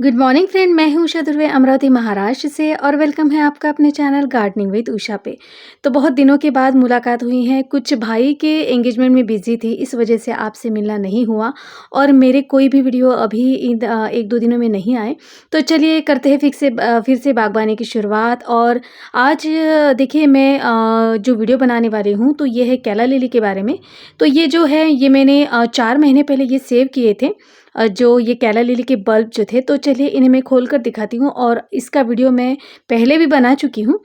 Good morning friend, मैं हूँ उषा दुर्वे अमरावती महाराष्ट्र से और वेलकम है आपका अपने चैनल गार्डनिंग विद उषा पे। तो बहुत दिनों के बाद मुलाकात हुई है। कुछ भाई के एंगेजमेंट में बिजी थी, इस वजह से आपसे मिलना नहीं हुआ और मेरे कोई भी वीडियो अभी एक दो दिनों में नहीं आए। तो चलिए करते हैं फिर से बागबानी की शुरुआत। और आज देखिए मैं जो वीडियो बनाने वाली हूँ तो ये है कैला लिली के बारे में। तो ये जो है ये मैंने 4 महीने पहले ये सेव किए थे, जो ये कैला लिली के बल्ब जो थे। तो चलिए इन्हें मैं खोल कर दिखाती हूँ और इसका वीडियो मैं पहले भी बना चुकी हूँ,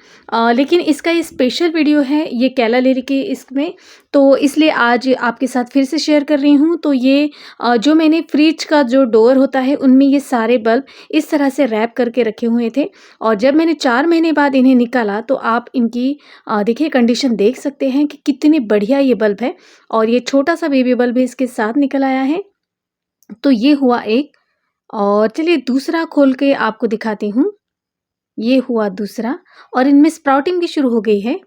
लेकिन इसका ये स्पेशल वीडियो है ये कैला लिली के इसमें। तो इसलिए आज आपके साथ फिर से शेयर कर रही हूँ। तो ये जो मैंने फ्रिज का जो डोर होता है उनमें ये सारे बल्ब इस तरह से रैप करके रखे हुए थे। और जब मैंने 4 महीने बाद इन्हें निकाला तो आप इनकी देखिए कंडीशन देख सकते हैं कि कितनी बढ़िया ये बल्ब है। और ये छोटा सा बेबी बल्ब भी इसके साथ निकल आया है। तो ये हुआ एक। और चलिए दूसरा खोल के आपको दिखाती हूँ। ये हुआ दूसरा और इनमें स्प्राउटिंग भी शुरू हो गई है,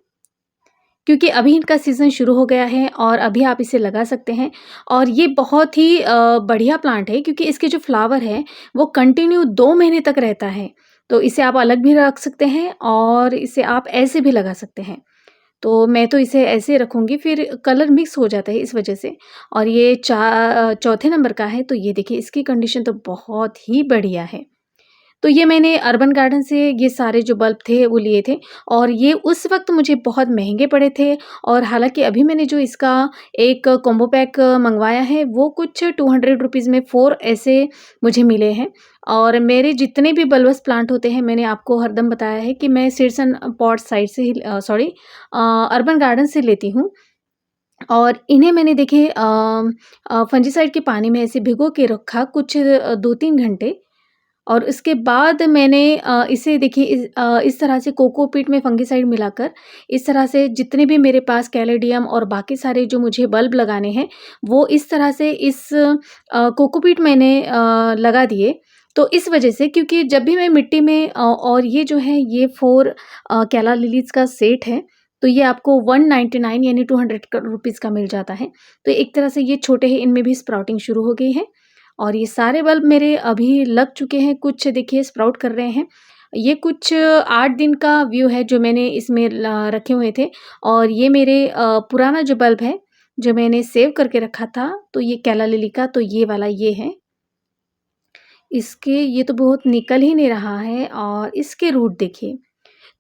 क्योंकि अभी इनका सीज़न शुरू हो गया है और अभी आप इसे लगा सकते हैं। और ये बहुत ही बढ़िया प्लांट है, क्योंकि इसके जो फ्लावर है वो कंटिन्यू 2 महीने तक रहता है। तो इसे आप अलग भी रख सकते हैं और इसे आप ऐसे भी लगा सकते हैं। तो मैं तो इसे ऐसे रखूँगी, फिर कलर मिक्स हो जाता है इस वजह से। और ये चौथे नंबर का है। तो ये देखिए इसकी कंडीशन तो बहुत ही बढ़िया है। तो ये मैंने अर्बन गार्डन से ये सारे जो बल्ब थे वो लिए थे और ये उस वक़्त मुझे बहुत महँगे पड़े थे। और हालाँकि अभी मैंने जो इसका एक कॉम्बो पैक मँगवाया है वो कुछ ₹200 में 4 ऐसे मुझे मिले हैं। और मेरे जितने भी बल्बस प्लांट होते हैं मैंने आपको हरदम बताया है कि मैं सीड्स एंड पॉट साइट से ही अर्बन गार्डन से लेती हूँ। और इन्हें मैंने देखिए फंजीसाइड के पानी में ऐसे भिगो के रखा कुछ 2-3 घंटे। और उसके बाद मैंने इसे देखिए इस तरह से कोकोपीट में फंगिसाइड मिलाकर इस तरह से जितने भी मेरे पास कैलेडियम और बाकी सारे जो मुझे बल्ब लगाने हैं वो इस तरह से इस कोकोपीट मैंने लगा दिए। तो इस वजह से, क्योंकि जब भी मैं मिट्टी में और ये जो है ये 4 कैला लिलीज़ का सेट है। तो ये आपको 199 यानी 200 रुपीज़ का मिल जाता है। तो एक तरह से ये छोटे हैं, इनमें भी स्प्राउटिंग शुरू हो गई है। और ये सारे बल्ब मेरे अभी लग चुके हैं, कुछ देखिए स्प्राउट कर रहे हैं। ये कुछ 8 दिन का व्यू है जो मैंने इसमें रखे हुए थे। और ये मेरे पुराना जो बल्ब है, जो मैंने सेव करके रखा था, तो ये कैला लिली का तो ये वाला ये है। इसके ये तो बहुत निकल ही नहीं रहा है और इसके रूट देखिए।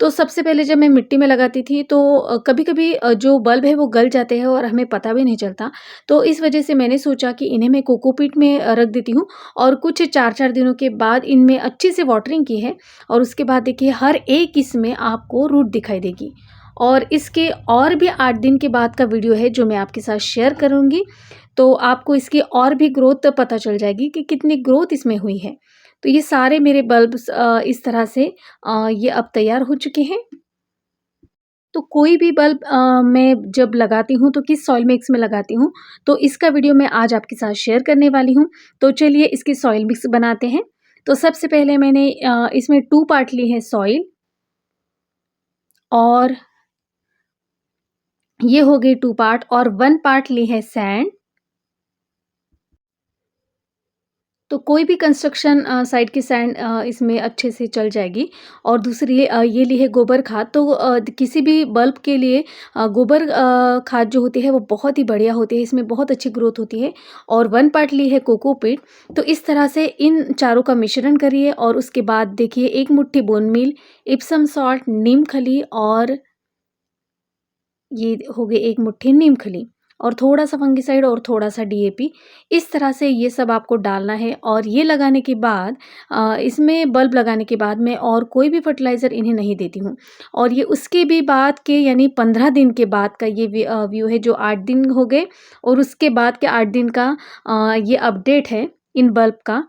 तो सबसे पहले जब मैं मिट्टी में लगाती थी तो कभी-कभी जो बल्ब है वो गल जाते हैं और हमें पता भी नहीं चलता। तो इस वजह से मैंने सोचा कि इन्हें मैं कोकोपीट में रख देती हूँ। और कुछ 4-4 दिनों के बाद इनमें अच्छे से वाटरिंग की है। और उसके बाद देखिए हर एक इसमें आपको रूट दिखाई देगी। और इसके और भी 8 दिन के बाद का वीडियो है जो मैं आपके साथ शेयर करूँगी। तो आपको इसकी और भी ग्रोथ पता चल जाएगी कि कितनी ग्रोथ इसमें हुई है। तो ये सारे मेरे बल्ब्स इस तरह से ये अब तैयार हो चुके हैं। तो कोई भी बल्ब मैं जब लगाती हूँ तो किस सॉइल मिक्स में लगाती हूँ, तो इसका वीडियो मैं आज आपके साथ शेयर करने वाली हूँ। तो चलिए इसकी सॉइल मिक्स बनाते हैं। तो सबसे पहले मैंने इसमें 2 पार्ट ली है सॉइल। और ये हो गई 2 पार्ट और 1 पार्ट ली है सैंड। तो कोई भी कंस्ट्रक्शन साइट की सैंड इसमें अच्छे से चल जाएगी। और दूसरी ये ली है गोबर खाद। तो किसी भी बल्ब के लिए गोबर खाद जो होती है वो बहुत ही बढ़िया होती है, इसमें बहुत अच्छी ग्रोथ होती है। और 1 पार्ट ली है कोकोपीट। तो इस तरह से इन चारों का मिश्रण करिए और उसके बाद देखिए 1 मुट्ठी बोन मील, इप्सम सॉल्ट, नीम खली और ये हो गई 1 मुट्ठी नीम खली और थोड़ा-सा फंगिसाइड और थोड़ा-सा डीएपी। इस तरह से ये सब आपको डालना है। और ये लगाने के बाद इसमें बल्ब लगाने के बाद मैं और कोई भी फर्टिलाइज़र इन्हें नहीं देती हूँ। और ये उसके भी बाद के यानी 15 दिन के बाद का ये व्यू है जो 8 दिन हो गए और उसके बाद के 8 दिन का ये अपडेट है इन बल्ब का।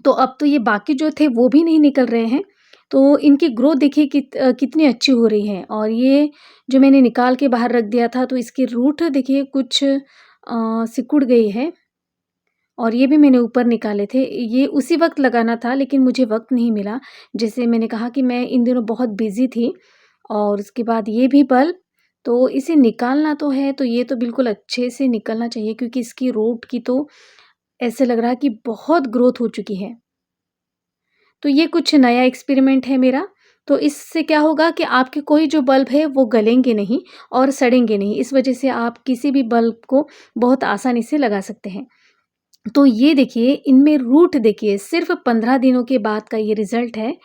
तो अब तो ये बाकी जो थे वो भी नहीं निकल रहे हैं। तो इनकी ग्रोथ देखिए कितनी अच्छी हो रही है। और ये जो मैंने निकाल के बाहर रख दिया था तो इसकी रूट देखिए कुछ सिकुड़ गई है। और ये भी मैंने ऊपर निकाले थे। ये उसी वक़्त लगाना था लेकिन मुझे वक़्त नहीं मिला। जैसे मैंने कहा कि मैं इन दिनों बहुत बिज़ी थी। और उसके बाद ये भी बल्ब, तो इसे निकालना तो है तो ये तो बिल्कुल अच्छे से निकलना चाहिए, क्योंकि इसकी रूट की तो ऐसे लग रहा है कि बहुत ग्रोथ हो चुकी है। तो ये कुछ नया एक्सपेरिमेंट है मेरा। तो इससे क्या होगा कि आपके कोई जो बल्ब है वो गलेंगे नहीं और सड़ेंगे नहीं। इस वजह से आप किसी भी बल्ब को बहुत आसानी से लगा सकते हैं। तो ये देखिए, इनमें रूट देखिए, सिर्फ़ 15 दिनों के बाद का ये रिज़ल्ट है।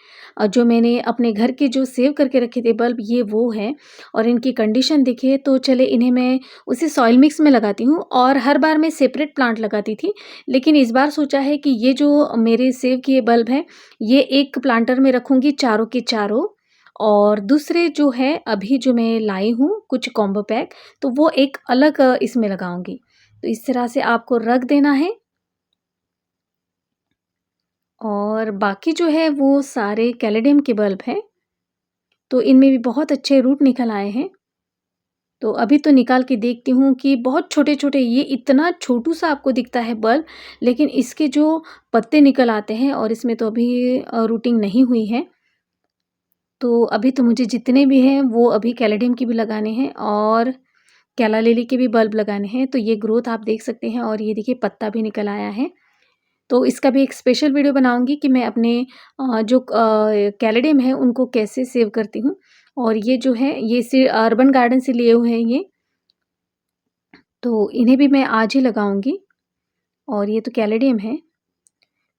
जो मैंने अपने घर के जो सेव करके रखे थे बल्ब, ये वो हैं। और इनकी कंडीशन देखिए, तो चले इन्हें मैं उसी सॉइल मिक्स में लगाती हूँ और हर बार मैं सेपरेट प्लांट लगाती थी। लेकिन इस बार सोचा है कि ये जो मेरे सेव किए बल्ब हैं, ये एक प्लांटर में रखूँगी चारों के चारों, और दूसरे जो है अभी जो मैं लाई हूँ कुछ कॉम्बो पैक, तो वो एक अलग इसमें लगाऊँगी। तो इस तरह से आपको रख देना है। और बाकी जो है वो सारे कैलेडियम के बल्ब हैं, तो इनमें भी बहुत अच्छे रूट निकल आए हैं। तो अभी तो निकाल के देखती हूँ कि बहुत छोटे-छोटे, ये इतना छोटू-सा आपको दिखता है बल्ब, लेकिन इसके जो पत्ते निकल आते हैं, और इसमें तो अभी रूटिंग नहीं हुई है। तो अभी तो मुझे जितने भी हैं वो अभी कैलेडियम के भी लगाने हैं और कैला लिली के भी बल्ब लगाने हैं। तो ये ग्रोथ आप देख सकते हैं, और ये देखिए पत्ता भी निकल आया है। तो इसका भी एक स्पेशल वीडियो बनाऊँगी कि मैं अपने जो कैलेडियम है उनको कैसे सेव करती हूँ। और ये जो है ये अर्बन गार्डन से लिए हुए हैं ये, तो इन्हें भी मैं आज ही लगाऊँगी। और ये तो कैलेडियम है।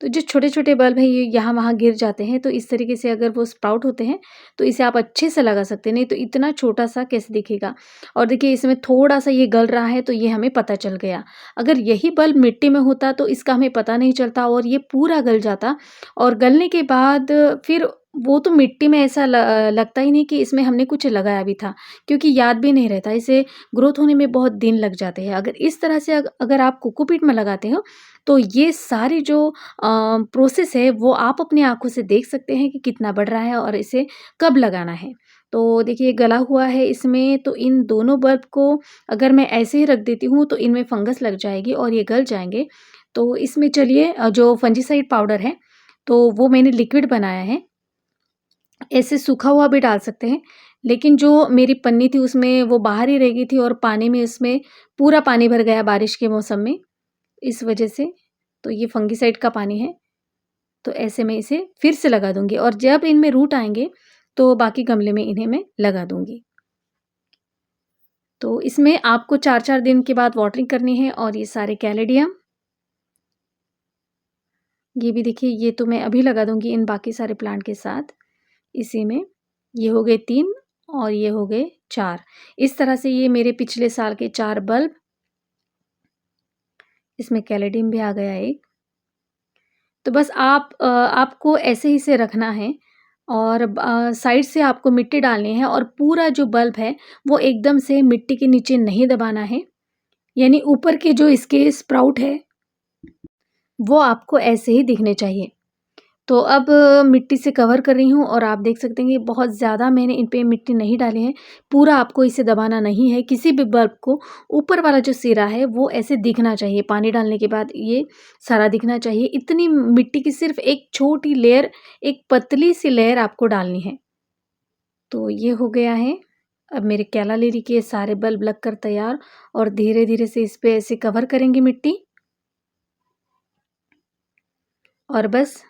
तो जो छोटे-छोटे बल्ब हैं ये यहाँ-वहाँ गिर जाते हैं, तो इस तरीके से अगर वो स्प्राउट होते हैं, तो इसे आप अच्छे से लगा सकते हैं, नहीं तो इतना छोटा-सा कैसे दिखेगा। और देखिए इसमें थोड़ा-सा ये गल रहा है, तो ये हमें पता चल गया। अगर यही बल्ब मिट्टी में होता तो इसका हमें पता नहीं चलता और ये पूरा गल जाता, और गलने के बाद फिर वो तो मिट्टी में ऐसा लगता ही नहीं कि इसमें हमने कुछ लगाया भी था, क्योंकि याद भी नहीं रहता। इसे ग्रोथ होने में बहुत दिन लग जाते हैं। अगर इस तरह से अगर आप कोकोपीट में लगाते हो, तो ये सारी जो प्रोसेस है वो आप अपनी आँखों से देख सकते हैं कि कितना बढ़ रहा है और इसे कब लगाना है। तो देखिए गला हुआ है इसमें, तो इन दोनों बल्ब को अगर मैं ऐसे ही रख देती हूँ तो इनमें फंगस लग जाएगी और ये गल जाएँगे। तो इसमें चलिए जो फंजीसाइड पाउडर है, तो वो मैंने लिक्विड बनाया है। ऐसे सूखा हुआ भी डाल सकते हैं, लेकिन जो मेरी पन्नी थी उसमें वो बाहर ही रह गई थी और पानी में इसमें पूरा पानी भर गया बारिश के मौसम में, इस वजह से। तो ये फंगीसाइड का पानी है। तो ऐसे में इसे फिर से लगा दूँगी, और जब इनमें रूट आएँगे, तो बाकी गमले में इन्हें मैं लगा दूँगी। तो इसमें आपको 4-4 दिन के बाद वाटरिंग करनी है। और ये सारे कैलेडियम, ये भी देखिए, ये तो मैं अभी लगा दूँगी इन बाकी सारे प्लांट के साथ, इसी में। ये हो गए 3 और ये हो गए 4। इस तरह से ये मेरे पिछले साल के 4 बल्ब, इसमें कैलेडियम भी आ गया एक। तो बस आपको ऐसे ही से रखना है, और साइड से आपको मिट्टी डालनी है, और पूरा जो बल्ब है वो एकदम से मिट्टी के नीचे नहीं दबाना है। यानी ऊपर के जो इसके स्प्राउट है वो आपको ऐसे ही दिखने चाहिए। तो अब मिट्टी से कवर कर रही हूँ, और आप देख सकते हैं कि बहुत ज़्यादा मैंने इन पे मिट्टी नहीं डाली है। पूरा आपको इसे दबाना नहीं है, किसी भी बल्ब को ऊपर वाला जो सिरा है वो ऐसे दिखना चाहिए, पानी डालने के बाद ये सारा दिखना चाहिए। इतनी मिट्टी की सिर्फ़ एक छोटी लेयर, एक पतली सी लेयर आपको डालनी है। तो ये हो गया है। अब मेरे कैला लिली के सारे बल्ब लगकर तैयार, और धीरे-धीरे से इस पे ऐसे कवर करेंगे मिट्टी। और बस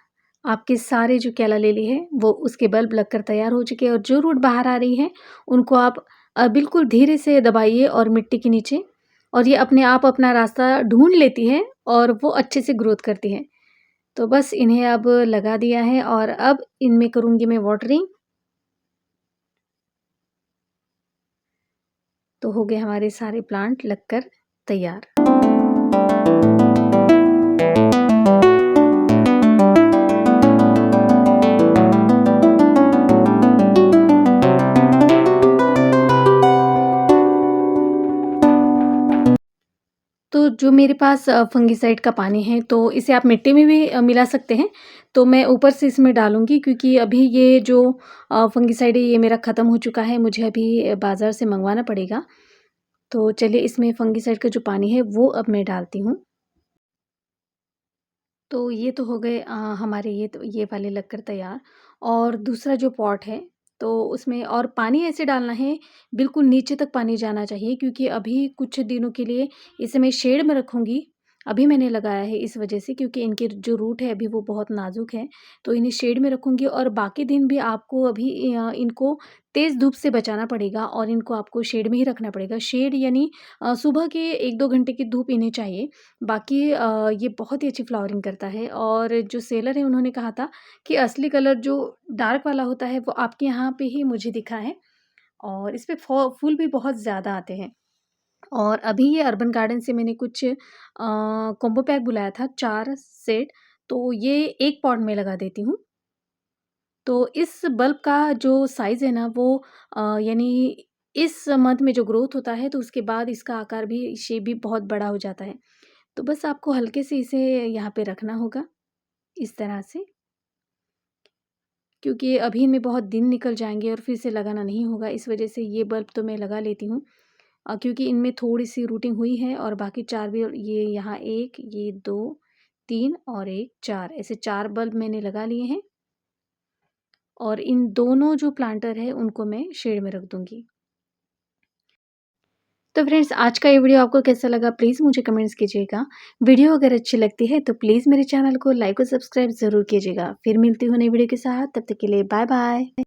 आपके सारे जो कैला लिली है वो उसके बल्ब लगकर तैयार हो चुके हैं, और जो रूट बाहर आ रही है उनको आप बिल्कुल धीरे से दबाइए और मिट्टी के नीचे, और ये अपने आप अपना रास्ता ढूँढ लेती है और वो अच्छे से ग्रोथ करती है। तो बस इन्हें अब लगा दिया है, और अब इनमें करूँगी मैं वाटरिंग। तो हो गए हमारे सारे प्लांट लगकर तैयार। तो जो मेरे पास फंगिसाइड का पानी है, तो इसे आप मिट्टी में भी मिला सकते हैं। तो मैं ऊपर से इसमें डालूँगी, क्योंकि अभी ये जो फंगिसाइड है ये मेरा ख़त्म हो चुका है, मुझे अभी बाज़ार से मँगवाना पड़ेगा। तो चलिए इसमें फंगिसाइड का जो पानी है वो अब मैं डालती हूँ। तो ये तो हो गए हमारे ये वाले लगकर तैयार। और दूसरा जो पॉट है, तो उसमें और पानी ऐसे डालना है, बिल्कुल नीचे तक पानी जाना चाहिए, क्योंकि अभी कुछ दिनों के लिए इसे मैं शेड में रखूँगी, अभी मैंने लगाया है इस वजह से, क्योंकि इनके जो रूट है अभी वो बहुत नाज़ुक है, तो इन्हें शेड में रखूँगी और बाकी दिन भी आपको अभी इनको तेज़ धूप से बचाना पड़ेगा और इनको आपको शेड में ही रखना पड़ेगा। शेड यानी सुबह के 1-2 घंटे की धूप इन्हें चाहिए। बाकी ये बहुत ही अच्छी फ्लावरिंग करता है और जो सेलर है उन्होंने कहा था कि असली कलर जो डार्क वाला होता है वो आपके यहाँ पे ही मुझे दिखा है और इसपे फूल भी बहुत ज़्यादा आते हैं। और अभी ये अर्बन गार्डन से मैंने कुछ कॉम्बो पैक बुलाया था 4 सेट, तो ये 1 पॉट में लगा देती हूँ। तो इस बल्ब का जो साइज़ है ना वो यानी इस मंथ में जो ग्रोथ होता है तो उसके बाद इसका आकार भी शेप भी बहुत बड़ा हो जाता है। तो बस आपको हल्के से इसे यहाँ पे रखना होगा, इस तरह से, क्योंकि अभी इनमें बहुत दिन निकल जाएँगे और फिर से लगाना नहीं होगा, इस वजह से ये बल्ब तो मैं लगा लेती हूँ। क्योंकि इनमें थोड़ी-सी रूटिंग हुई है और बाकी 4 भी, ये यहाँ 1, ये 2, 3 और 1 4, ऐसे 4 बल्ब मैंने लगा लिए हैं और इन दोनों जो प्लांटर है उनको मैं शेड में रख दूँगी। तो फ्रेंड्स, आज का ये वीडियो आपको कैसा लगा प्लीज़ मुझे कमेंट्स कीजिएगा। वीडियो अगर अच्छी लगती है तो प्लीज़ मेरे चैनल को लाइक और सब्सक्राइब ज़रूर कीजिएगा। फिर मिलती हूँ नई वीडियो के साथ, तब तक के लिए बाय बाय।